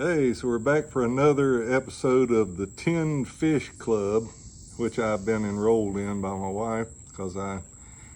Hey, so we're back for another episode of the 10 Fish Club, which I've been enrolled in by my wife because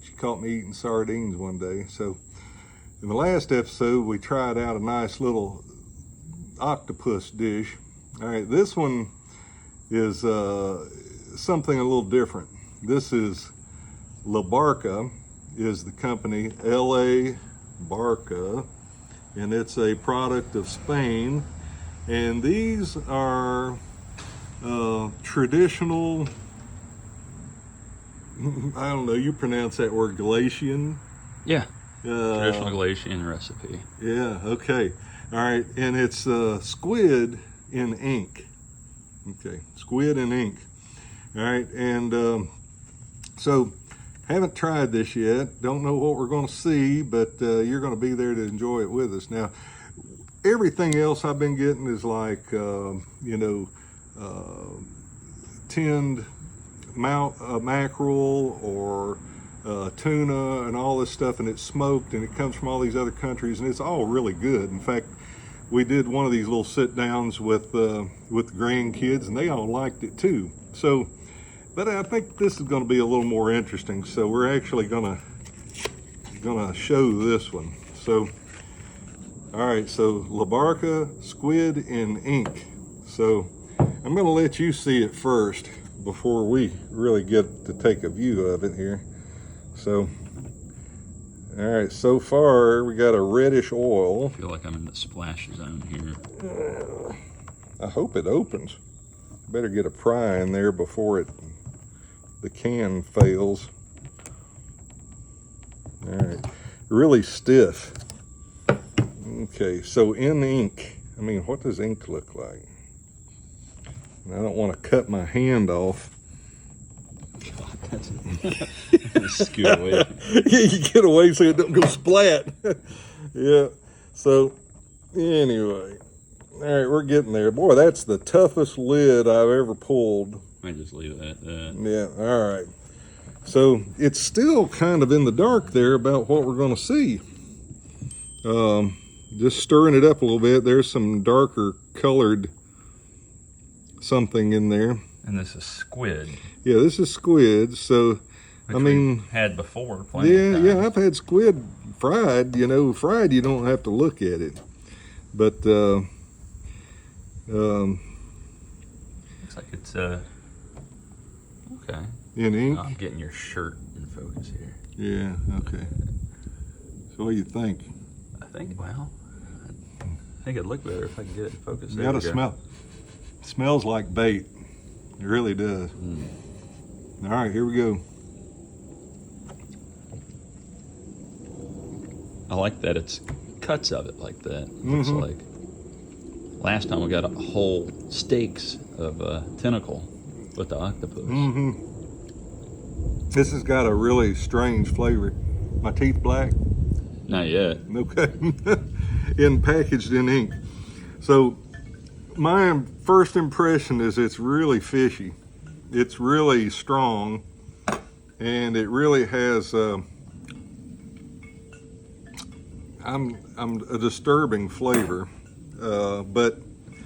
she caught me eating sardines one day. So in the last episode, we tried out a nice little octopus dish. All right, this one is something a little different. This is Labarca, is the company, Labarca, and it's a product of Spain. And these are traditional, I don't know, you pronounce that word, Galatian? Yeah, traditional Galatian recipe. Yeah, okay. All right, and it's squid in ink. Okay, squid in ink. All right, and so haven't tried this yet. Don't know what we're going to see, but you're going to be there to enjoy it with us. Now, everything else I've been getting is like, tinned mackerel or tuna and all this stuff, and it's smoked, and it comes from all these other countries, and it's all really good. In fact, we did one of these little sit-downs with the grandkids, and they all liked it too. So, but I think this is going to be a little more interesting. So we're actually gonna show this one. So. All right, so Labarca squid in ink. So I'm gonna let you see it first before we really get to take a view of it here. So, all right, so far we got a reddish oil. I feel like I'm in the splash zone here. I hope it opens. Better get a pry in there before the can fails. All right, really stiff. Okay, so in ink, I mean, what does ink look like? And I don't want to cut my hand off. God, that's scoot away. Yeah, you get away so it don't go splat. Yeah, so anyway, all right, we're getting there. Boy, that's the toughest lid I've ever pulled. I just leave it at that. Yeah, all right. So it's still kind of in the dark there about what we're going to see. Just stirring it up a little bit. There's some darker colored something in there. And this is squid. Yeah, this is squid. So, Which I mean, we've had before. Plenty of times. Yeah, I've had squid fried. You know, fried you don't have to look at it. But looks like it's okay. In ink. I'm getting your shirt in focus here. Yeah. Okay. So, what do you think? I think it'd look better if I could get it in focus. You gotta smell. It smells like bait. It really does. All right, here we go. I like that it's cuts of it like that. Looks like last time we got whole steaks of tentacle with the octopus. This has got a really strange flavor. My teeth black? Not yet. Okay. Packaged in ink. So my first impression is it's really fishy. It's really strong, and it really has a disturbing flavor.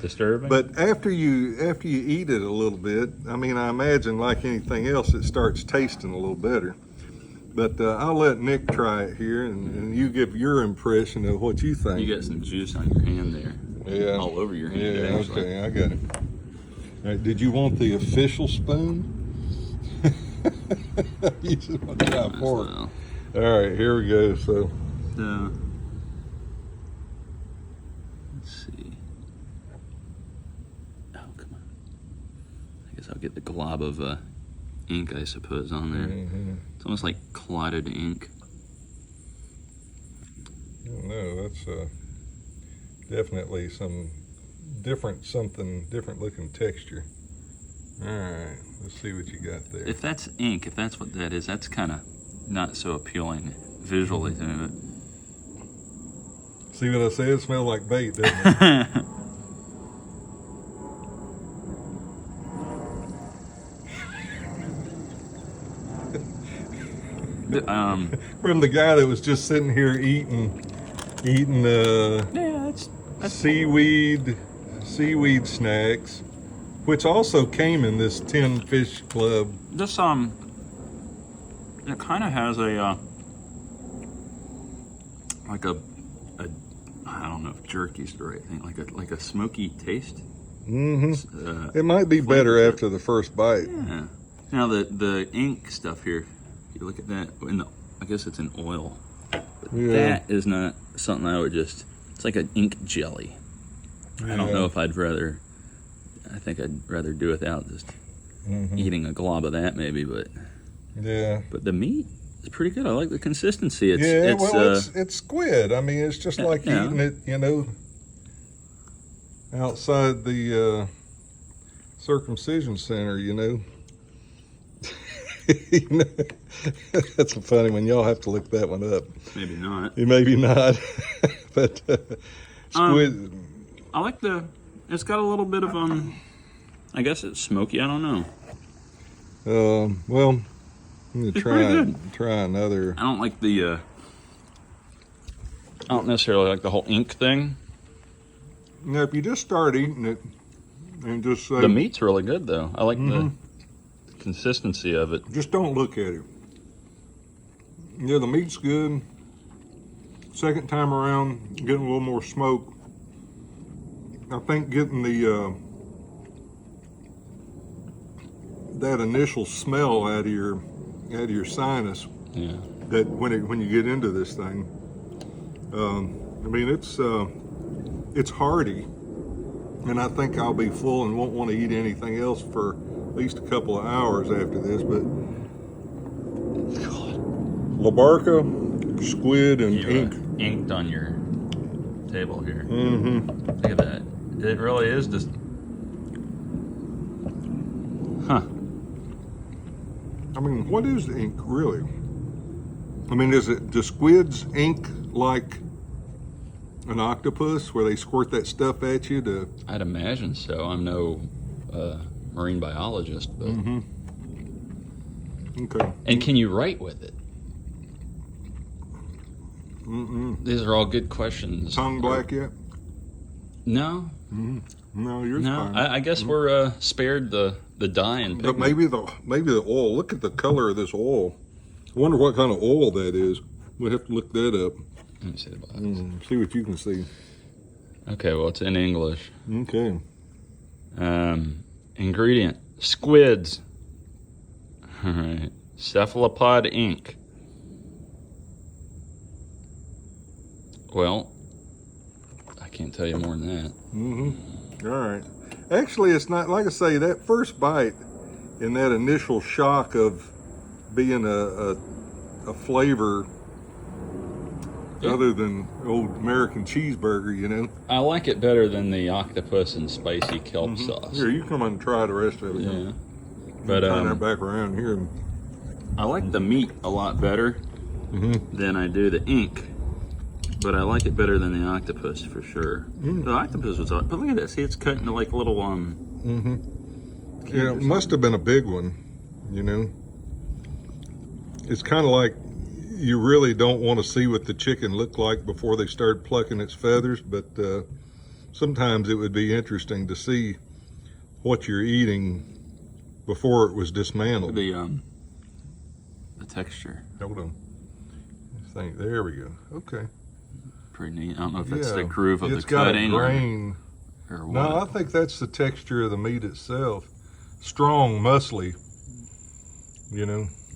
Disturbing? But after you eat it a little bit, I mean, I imagine like anything else, it starts tasting a little better. But I'll let Nick try it here, and you give your impression of what you think. You got some juice on your hand there. Yeah. All over your hand. Yeah, actually. okay, I got it. All right, did you want the official spoon? You just want to try a fork. Well. All right, here we go. So, let's see. Oh, come on. I guess I'll get the glob of ink, I suppose, on there. It's almost like clotted ink. no, that's definitely something different looking texture. All right, let's see what you got there. If that's ink, if that's what that is, that's kind of not so appealing visually to it. See what I said? It smells like bait, doesn't it? From the guy that was just sitting here eating yeah, that's seaweed seaweed snacks, which also came in this 10 fish club. This it kind of has a like a I don't know if jerky's the right thing, like a smoky taste. Mm-hmm. It might be better after the first bite. Yeah. Now the ink stuff here, you look at that. I guess it's in oil. But that is not something I would just. It's like an ink jelly. I don't know if I'd rather. I think I'd rather do without just eating a glob of that, maybe. But But the meat is pretty good. I like the consistency. It's squid. I mean, it's just like eating it, outside the circumcision center, That's a funny one. Y'all have to look that one up. Maybe not. Maybe not. But squid. I like it's got a little bit of, I guess it's smoky. I don't know. Well, I'm gonna try another. I don't like I don't necessarily like the whole ink thing. Now, if you just start eating it and just say... The meat's really good, though. I like the consistency of it. Just don't look at it. Yeah, the meat's good. Second time around, getting a little more smoke. I think getting that initial smell out of your sinus. Yeah. That when you get into this thing, I mean it's hearty, and I think I'll be full and won't want to eat anything else for at least a couple of hours after this. But Labarca, squid, and ink. Inked on your table here. Mm-hmm. Look at that. It really is just... Huh. I mean, what is ink, really? I mean, do squids ink like an octopus, where they squirt that stuff at you to... I'd imagine so. I'm no marine biologist, but... Okay. And can you write with it? These are all good questions. Tongue black yet? No. No, yours fine. I guess we're spared the dye and pigment. But maybe the oil. Look at the color of this oil. I wonder what kind of oil that is. We'll have to look that up. Let me see the box. See what you can see. Okay, well, it's in English. Okay. Ingredient: squids. All right. Cephalopod ink. Well, I can't tell you more than that. All right. Actually, it's not, like I say, that first bite and that initial shock of being a flavor other than old American cheeseburger, I like it better than the octopus and spicy kelp sauce. Here, you come on and try the rest of it. Yeah. But turn that back around here. I like the meat a lot better than I do the ink. But I like it better than the octopus for sure. The octopus was, but look at that. See, it's cut into like little Yeah, it must have been a big one. It's kind of like you really don't want to see what the chicken looked like before they start plucking its feathers, but sometimes it would be interesting to see what you're eating before it was dismantled. The texture. Hold on. There we go. Okay. Pretty neat. I don't know if that's the groove of the It's got a cutting grain. or what. No, I think that's the texture of the meat itself. Strong, muscly.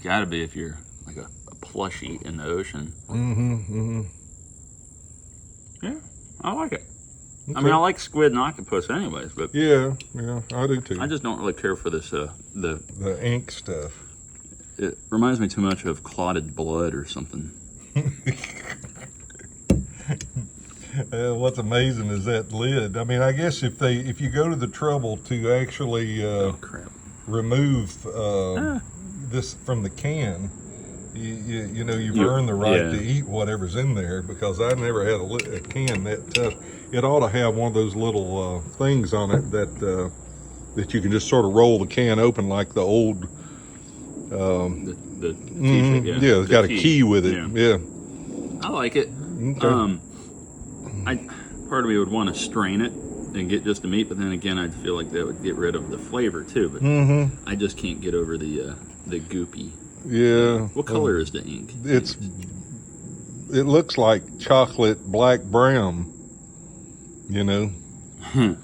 Gotta be if you're like a plushie in the ocean. Yeah, I like it. Okay. I mean, I like squid and octopus anyways, but Yeah, I do too. I just don't really care for this, the ink stuff. it reminds me too much of clotted blood or something. What's amazing is that lid. I mean, I guess if you go to the trouble to actually remove this from the can, you've earned the right to eat whatever's in there, because I never had a can that tough. It ought to have one of those little things on it that you can just sort of roll the can open like the old. It's got a key with it. Yeah. I like it. Okay. Part of me would want to strain it and get just the meat, but then again, I'd feel like that would get rid of the flavor too. But I just can't get over the goopy. Yeah. What color is the ink? It looks like chocolate black brown. You know. I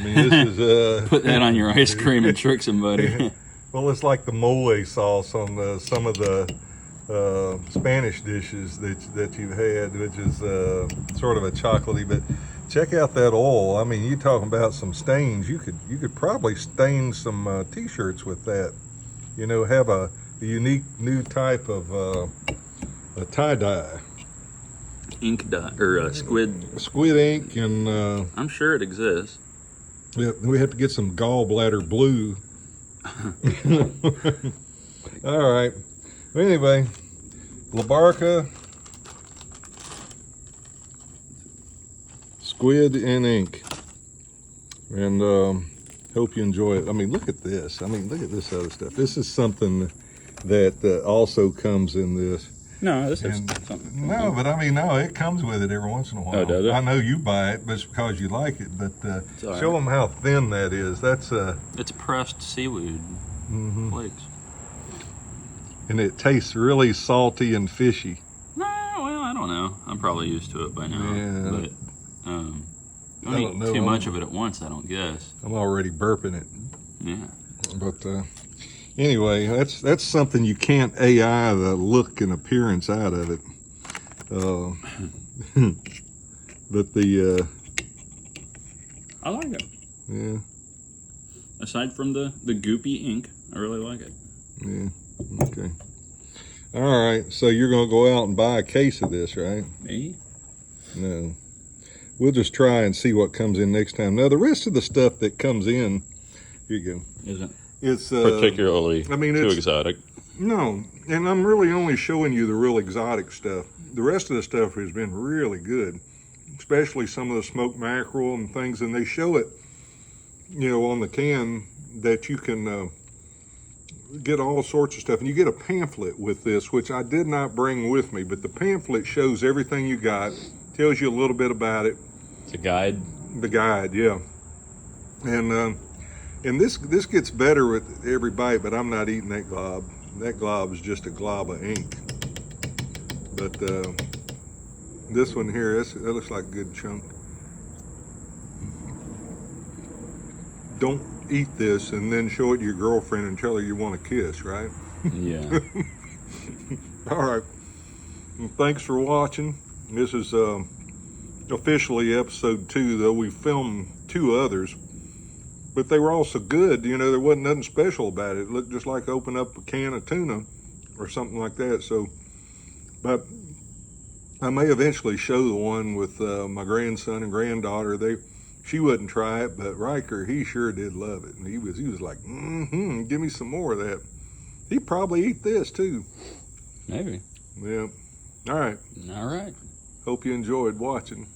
mean, this is Put that on your ice cream and trick somebody. Well, it's like the mole sauce on some of the Spanish dishes that you've had, which is sort of a chocolatey. But check out that oil. I mean, you talking about some stains? You could probably stain some T-shirts with that. You know, have a unique new type of a tie-dye. Ink dye or Squid ink, and I'm sure it exists. Yeah, we have to get some gallbladder blue. All right. Anyway, Labarca, Squid and ink, and hope you enjoy it. I mean, look at this. I mean, look at this other stuff. This is something that also comes in this. No, this is something. No, but I mean, no, it comes with it every once in a while. Oh, does it? I know you buy it, but it's because you like it. But show them how thin that is. That's it's pressed seaweed flakes. And it tastes really salty and fishy. No, well, I don't know. I'm probably used to it by now. Yeah. But don't eat too much of it at once, I don't guess. I'm already burping it. Yeah. But anyway, that's something you can't AI the look and appearance out of it. But I like it. Yeah. Aside from the goopy ink, I really like it. Yeah. Okay. All right. So you're gonna go out and buy a case of this, right? Me? No. We'll just try and see what comes in next time. Now the rest of the stuff that comes in, here you go. Isn't It's particularly too exotic. No, and I'm really only showing you the real exotic stuff. The rest of the stuff has been really good, especially some of the smoked mackerel and things. And they show it, you know, on the can that you can get all sorts of stuff. And you get a pamphlet with this, which I did not bring with me, but the pamphlet shows everything you got, tells you a little bit about it. It's a guide. The guide, yeah. And this gets better with every bite, but I'm not eating that glob. That glob is just a glob of ink. But this one here, that looks like a good chunk. Don't eat this and then show it to your girlfriend and tell her you want a kiss, right? Yeah. All right. Well, thanks for watching. This is officially episode 2, though we filmed 2 others. But they were all so good, you know, there wasn't nothing special about it. It looked just like opening up a can of tuna or something like that. So, but I may eventually show the one with my grandson and granddaughter. She wouldn't try it, but Riker, he sure did love it. And he was like, give me some more of that. He'd probably eat this too. Maybe. Yeah. All right. All right. Hope you enjoyed watching.